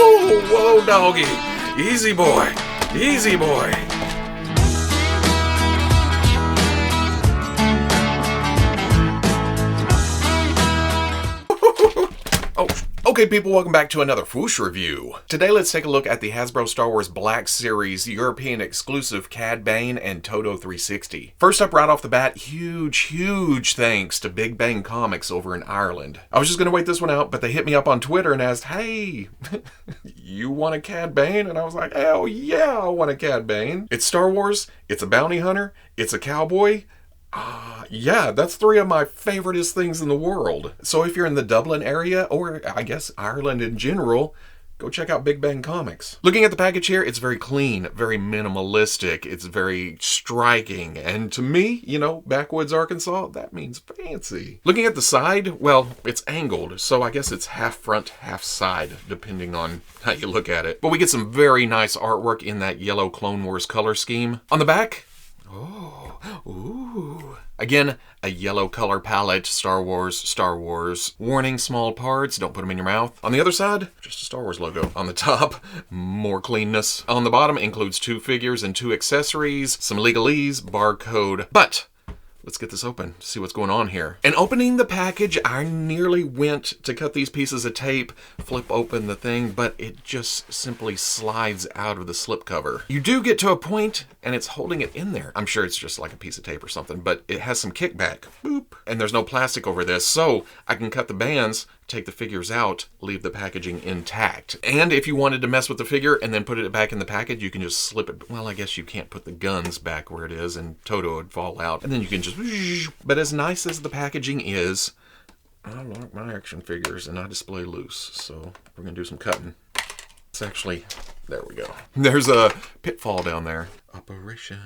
Whoa, doggy. Easy boy. Easy boy. Oh, okay people, welcome back to another Fwoosh review. Today let's take a look at the Hasbro Star Wars Black Series European exclusive Cad Bane and Todo 360. First up, right off the bat, huge thanks to Cad Bane Comics over in Ireland. I was just gonna wait this one out, but they hit me up on Twitter and asked, hey, you want a Cad Bane? And I was like, hell yeah, I want a Cad Bane. It's Star Wars, it's a bounty hunter, it's a cowboy. Yeah, that's three of my favoriteest things in the world. So if you're in the Dublin area, or I guess Ireland in general, go check out Cad Bane Comics. Looking at the package here, it's very clean, very minimalistic, it's very striking, and to me, you know, backwoods Arkansas, that means fancy. Looking at the side, well, it's angled, so I guess it's half front, half side, depending on how you look at it. But we get some very nice artwork in that yellow Clone Wars color scheme. On the back, ooh. Again, a yellow color palette, Star Wars. Warning, small parts, don't put them in your mouth. On the other side, just a Star Wars logo. On the top, more cleanness. On the bottom, includes 2 figures and 2 accessories, some legalese, barcode. But let's get this open, see what's going on here. And opening the package, I nearly went to cut these pieces of tape, flip open the thing, but it just simply slides out of the slipcover. You do get to a point, and it's holding it in there. I'm sure it's just like a piece of tape or something, but it has some kickback. Boop. And there's no plastic over this, so I can cut the bands, take the figures out, leave the packaging intact. And if you wanted to mess with the figure and then put it back in the package, you can just slip it. Well, I guess you can't put the guns back where it is and Todo would fall out. And then you can just, but as nice as the packaging is, I like my action figures and I display loose. So we're gonna do some cutting. It's actually, there we go. There's a pitfall down there. Operation.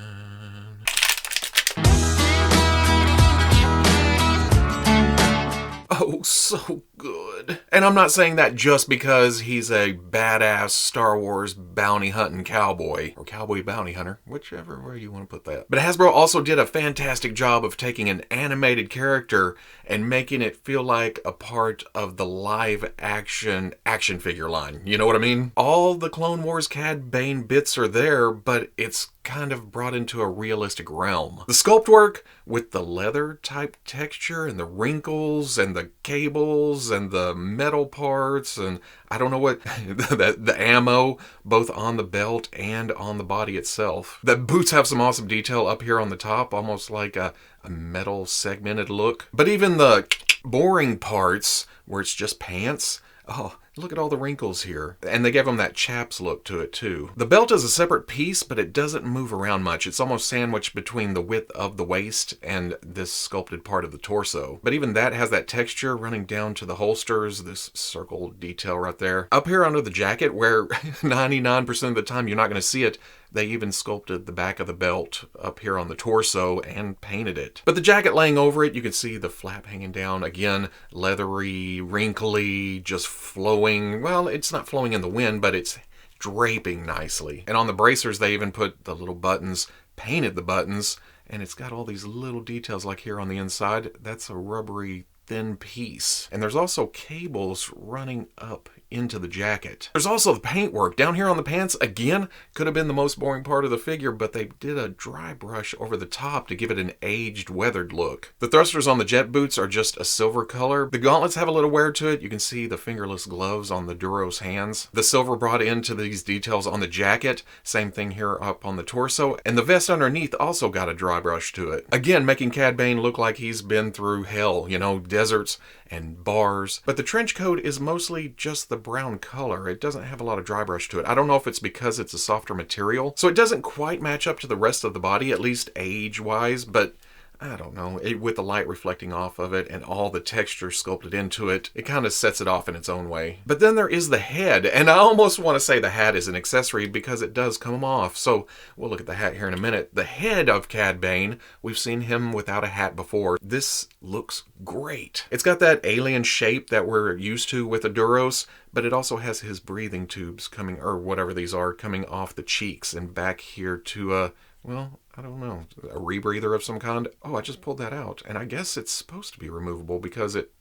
Oh, so good. And I'm not saying that just because he's a badass Star Wars bounty hunting cowboy, or cowboy bounty hunter, whichever way you want to put that. But Hasbro also did a fantastic job of taking an animated character and making it feel like a part of the live action figure line. You know what I mean? All the Clone Wars Cad Bane bits are there, but it's kind of brought into a realistic realm. The sculpt work with the leather type texture and the wrinkles and the cables and the metal parts and I don't know what, the ammo, both on the belt and on the body itself. The boots have some awesome detail up here on the top, almost like a metal segmented look. But even the boring parts where it's just pants, oh, look at all the wrinkles here. And they gave them that chaps look to it too. The belt is a separate piece, but it doesn't move around much. It's almost sandwiched between the width of the waist and this sculpted part of the torso. But even that has that texture running down to the holsters, this circle detail right there. Up here under the jacket, where 99% of the time you're not going to see it, they even sculpted the back of the belt up here on the torso and painted it. But the jacket laying over it, you can see the flap hanging down. Again, leathery, wrinkly, just flowing. Well, it's not flowing in the wind, but it's draping nicely. And on the bracers, they even put the little buttons, painted the buttons, and it's got all these little details like here on the inside. That's a rubbery thin piece. And there's also cables running up into the jacket. There's also the paintwork. Down here on the pants, again, could have been the most boring part of the figure, but they did a dry brush over the top to give it an aged, weathered look. The thrusters on the jet boots are just a silver color. The gauntlets have a little wear to it. You can see the fingerless gloves on the Duros hands. The silver brought into these details on the jacket. Same thing here up on the torso. And the vest underneath also got a dry brush to it. Again, making Cad Bane look like he's been through hell, you know, deserts and bars. But the trench coat is mostly just the brown color. It doesn't have a lot of dry brush to it. I don't know if it's because it's a softer material, so it doesn't quite match up to the rest of the body, at least age-wise, but I don't know, with the light reflecting off of it and all the texture sculpted into it, it kind of sets it off in its own way. But then there is the head, and I almost want to say the hat is an accessory because it does come off, so we'll look at the hat here in a minute. The head of Cad Bane, we've seen him without a hat before. This looks great. It's got that alien shape that we're used to with the Duros, but it also has his breathing tubes coming, or whatever these are, coming off the cheeks and back here to well, I don't know, a rebreather of some kind. Oh, I just pulled that out, and I guess it's supposed to be removable because it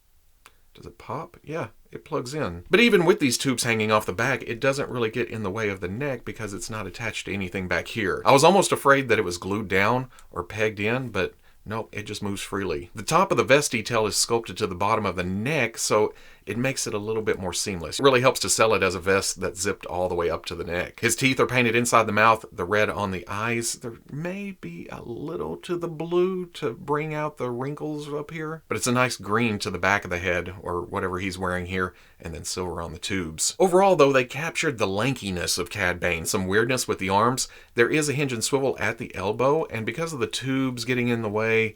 Does it pop? Yeah, it plugs in. But even with these tubes hanging off the back, it doesn't really get in the way of the neck because it's not attached to anything back here. I was almost afraid that it was glued down or pegged in, but nope, it just moves freely. The top of the vest detail is sculpted to the bottom of the neck, so it makes it a little bit more seamless. It really helps to sell it as a vest that's zipped all the way up to the neck. His teeth are painted inside the mouth, the red on the eyes. There may be a little to the blue to bring out the wrinkles up here, but it's a nice green to the back of the head, or whatever he's wearing here, and then silver on the tubes. Overall, though, they captured the lankiness of Cad Bane, some weirdness with the arms. There is a hinge and swivel at the elbow, and because of the tubes getting in the way,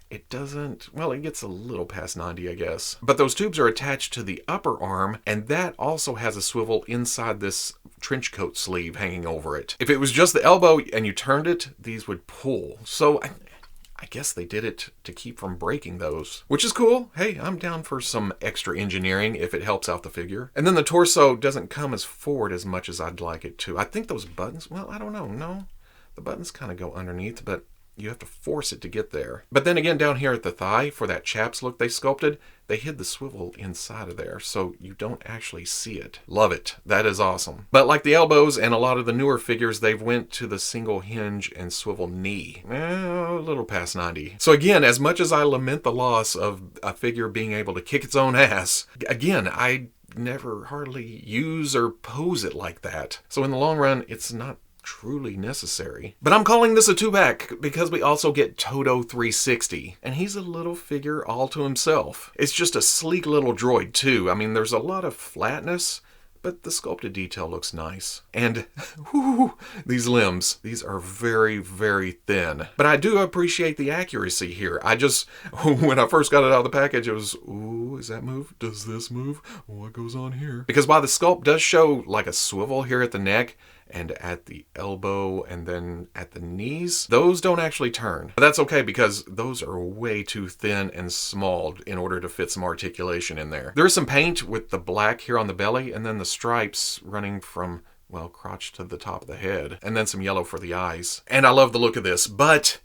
it doesn't, well, it gets a little past 90, I guess. But those tubes are attached to the upper arm, and that also has a swivel inside this trench coat sleeve hanging over it. If it was just the elbow and you turned it, these would pull. So I guess they did it to keep from breaking those, which is cool. Hey, I'm down for some extra engineering if it helps out the figure. And then the torso doesn't come as forward as much as I'd like it to. I think those buttons, well, I don't know. No, the buttons kind of go underneath, but you have to force it to get there. But then again, down here at the thigh, for that chaps look they sculpted, they hid the swivel inside of there, so you don't actually see it. Love it. That is awesome. But like the elbows and a lot of the newer figures, they've went to the single hinge and swivel knee. A little past 90. So again, as much as I lament the loss of a figure being able to kick its own ass, again, I never hardly use or pose it like that. So in the long run, it's not truly necessary. But I'm calling this a 2-pack because we also get Todo 360, and he's a little figure all to himself. It's just a sleek little droid too. I mean, there's a lot of flatness, but the sculpted detail looks nice. And whoo, these limbs, these are very, very thin. But I do appreciate the accuracy here. I just, when I first got it out of the package, it was, ooh, does that move? Does this move? What goes on here? Because while the sculpt does show like a swivel here at the neck, and at the elbow, and then at the knees, those don't actually turn. But that's okay because those are way too thin and small in order to fit some articulation in there. There is some paint with the black here on the belly, and then the stripes running from, well, crotch to the top of the head, and then some yellow for the eyes. And I love the look of this, but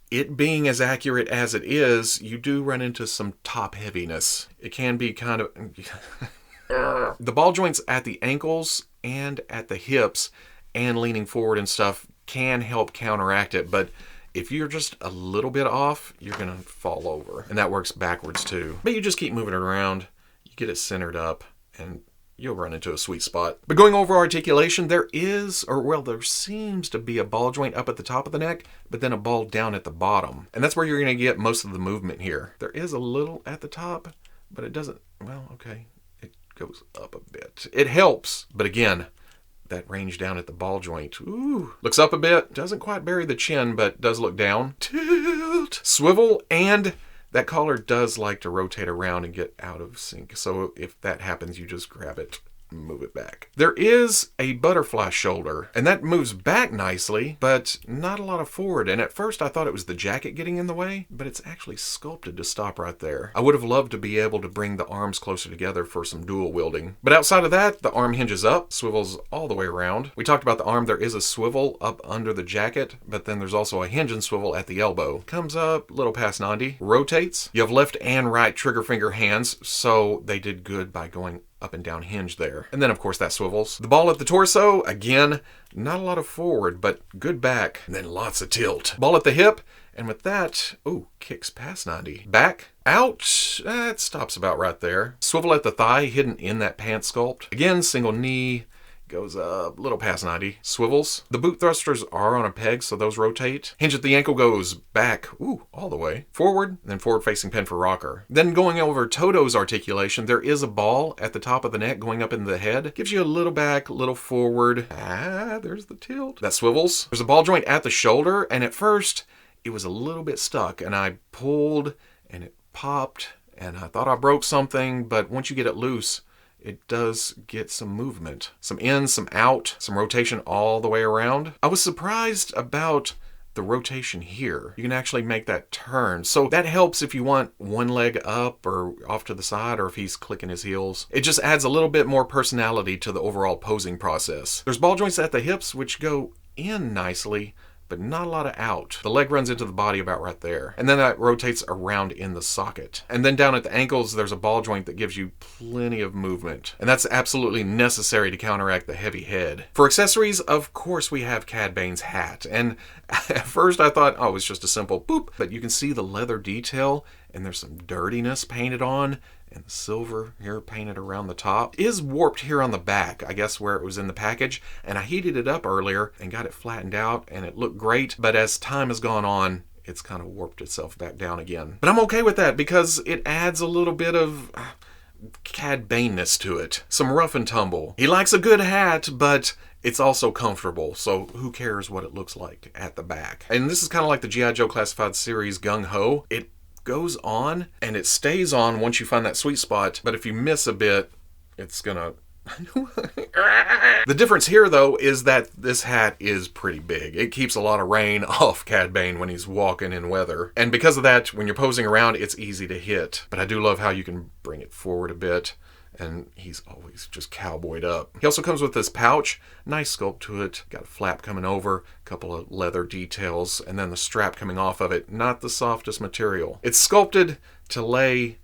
it being as accurate as it is, you do run into some top heaviness. It can be kind of... The ball joints at the ankles and at the hips and leaning forward and stuff can help counteract it, but if you're just a little bit off, you're gonna fall over. And that works backwards too. But you just keep moving it around, you get it centered up, and you'll run into a sweet spot. But going over articulation, there is, or well, there seems to be a ball joint up at the top of the neck, but then a ball down at the bottom. And that's where you're gonna get most of the movement here. There is a little at the top, but it doesn't, well, okay, it goes up a bit. It helps, but again, that range down at the ball joint. Ooh. Looks up a bit. Doesn't quite bury the chin, but does look down. Tilt. Swivel, and that collar does like to rotate around and get out of sync. So if that happens, you just grab it, move it back. There is a butterfly shoulder, and that moves back nicely, but not a lot of forward. And at first I thought it was the jacket getting in the way, but it's actually sculpted to stop right there. I would have loved to be able to bring the arms closer together for some dual wielding. But outside of that, the arm hinges up, swivels all the way around. We talked about the arm. There is a swivel up under the jacket, but then there's also a hinge and swivel at the elbow. Comes up a little past 90, rotates. You have left and right trigger finger hands, so they did good by going up and down hinge there. And then of course that swivels. The ball at the torso, again, not a lot of forward, but good back, and then lots of tilt. Ball at the hip, and with that, ooh, kicks past 90. Back, out, it stops about right there. Swivel at the thigh, hidden in that pant sculpt. Again, single knee, goes up a little past 90. Swivels. The boot thrusters are on a peg, so those rotate. Hinge at the ankle goes back, ooh, all the way. Forward, and then forward facing pin for rocker. Then going over Todo's articulation, there is a ball at the top of the neck going up into the head. Gives you a little back, a little forward. There's the tilt. That swivels. There's a ball joint at the shoulder, and at first, it was a little bit stuck, and I pulled, and it popped, and I thought I broke something, but once you get it loose, it does get some movement. Some in, some out, some rotation all the way around. I was surprised about the rotation here. You can actually make that turn. So that helps if you want one leg up or off to the side, or if he's clicking his heels. It just adds a little bit more personality to the overall posing process. There's ball joints at the hips which go in nicely, but not a lot of out. The leg runs into the body about right there. And then that rotates around in the socket. And then down at the ankles, there's a ball joint that gives you plenty of movement. And that's absolutely necessary to counteract the heavy head. For accessories, of course, we have Cad Bane's hat. And at first I thought, oh, it's just a simple boop. But you can see the leather detail, and there's some dirtiness painted on. And the silver here painted around the top is warped here on the back, I guess where it was in the package. And I heated it up earlier and got it flattened out, and it looked great. But as time has gone on, it's kind of warped itself back down again. But I'm okay with that because it adds a little bit of Cad Bane-ness to it. Some rough and tumble. He likes a good hat, but it's also comfortable, so who cares what it looks like at the back. And this is kind of like the G.I. Joe Classified Series Gung Ho. It goes on and it stays on once you find that sweet spot, but if you miss a bit, it's gonna the difference here though is that this hat is pretty big. It keeps a lot of rain off Cad Bane when he's walking in weather, and because of that, when you're posing around, it's easy to hit. But I do love how you can bring it forward a bit, and he's always just cowboyed up. He also comes with this pouch, nice sculpt to it, got a flap coming over, a couple of leather details, and then the strap coming off of it, not the softest material. It's sculpted to lay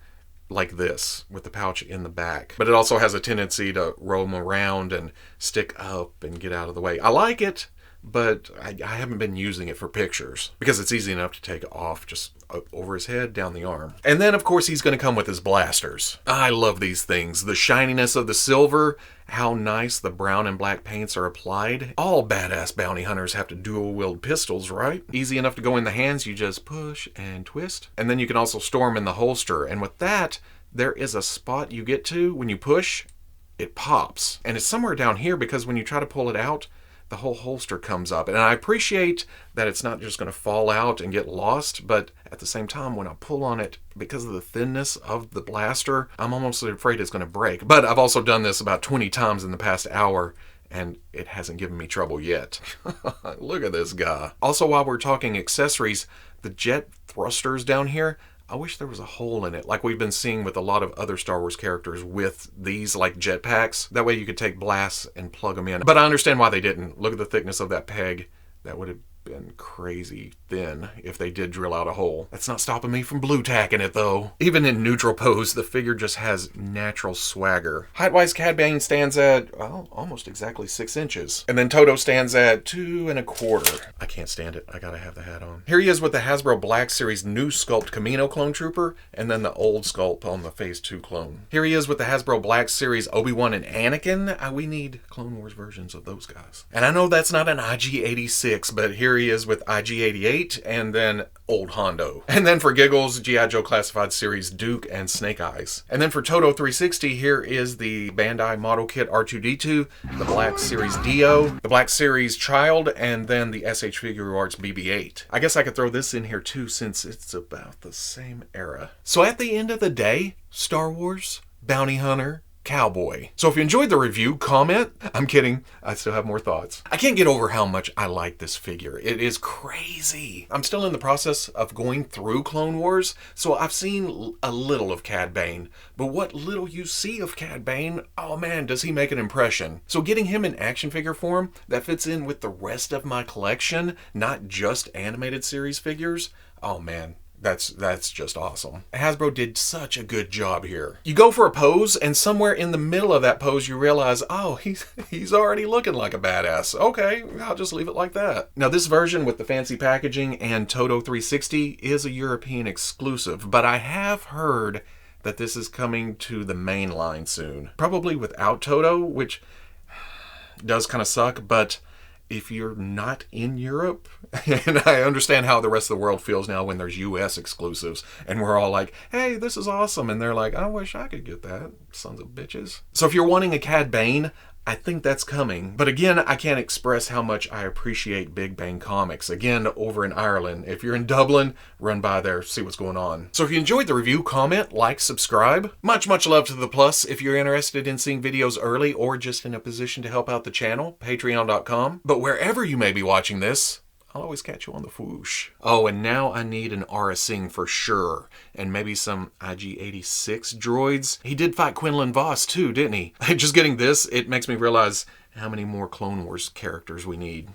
like this, with the pouch in the back, but it also has a tendency to roam around and stick up and get out of the way. I like it, but I haven't been using it for pictures because it's easy enough to take off just over his head, down the arm. And then, of course, he's going to come with his blasters. I love these things. The shininess of the silver, how nice the brown and black paints are applied. All badass bounty hunters have to dual-wield pistols, right? Easy enough to go in the hands, you just push and twist. And then you can also store them in the holster. And with that, there is a spot you get to when you push, it pops. And it's somewhere down here because when you try to pull it out, the whole holster comes up. And I appreciate that it's not just going to fall out and get lost, but at the same time, when I pull on it, because of the thinness of the blaster, I'm almost afraid it's going to break. But I've also done this about 20 times in the past hour, and it hasn't given me trouble yet. Look at this guy. Also, while we're talking accessories, the jet thrusters down here, I wish there was a hole in it, like we've been seeing with a lot of other Star Wars characters with these like jetpacks. That way you could take blasts and plug them in. But I understand why they didn't. Look at the thickness of that peg. That would have been crazy thin if they did drill out a hole. That's not stopping me from blue tacking it though. Even in neutral pose, the figure just has natural swagger. Height-wise, Cad Bane stands at, well, almost exactly 6 inches. And then Todo stands at 2 1/4. I can't stand it. I gotta have the hat on. Here he is with the Hasbro Black Series new sculpt Camino clone trooper, and then the old sculpt on the Phase 2 clone. Here he is with the Hasbro Black Series Obi-Wan and Anakin. We need Clone Wars versions of those guys. And I know that's not an IG-86, but here he is with IG-88 and then old Hondo. And then for giggles, G.I. Joe Classified Series Duke and Snake Eyes. And then for Todo 360, here is the Bandai model kit R2-D2, the Black Series Dio, the Black Series Child, and then the SH Figure Arts BB-8. I guess I could throw this in here too since it's about the same era. So at the end of the day, Star Wars, Bounty Hunter, Cowboy. So if you enjoyed the review, comment. I'm kidding. I still have more thoughts. I can't get over how much I like this figure. It is crazy. I'm still in the process of going through Clone Wars, so I've seen a little of Cad Bane. But what little you see of Cad Bane, oh man, does he make an impression. So getting him in action figure form that fits in with the rest of my collection, not just animated series figures, oh man. That's just awesome. Hasbro did such a good job here. You go for a pose, and somewhere in the middle of that pose, you realize, oh, he's already looking like a badass. Okay, I'll just leave it like that. Now, this version with the fancy packaging and Todo 360 is a European exclusive, but I have heard that this is coming to the main line soon. Probably without Todo, which does kind of suck, but if you're not in Europe, and I understand how the rest of the world feels now when there's US exclusives, and we're all like, hey, this is awesome, and they're like, I wish I could get that, sons of bitches. So if you're wanting a Cad Bane, I think that's coming. But again, I can't express how much I appreciate Big Bang Comics. Again, over in Ireland. If you're in Dublin, run by there, see what's going on. So if you enjoyed the review, comment, like, subscribe. Much love to the plus. If you're interested in seeing videos early or just in a position to help out the channel, patreon.com. But wherever you may be watching this, I'll always catch you on the Fwoosh. Oh, and now I need an Aura-Sing for sure. And maybe some IG-86 droids. He did fight Quinlan Voss too, didn't he? Just getting this, it makes me realize how many more Clone Wars characters we need.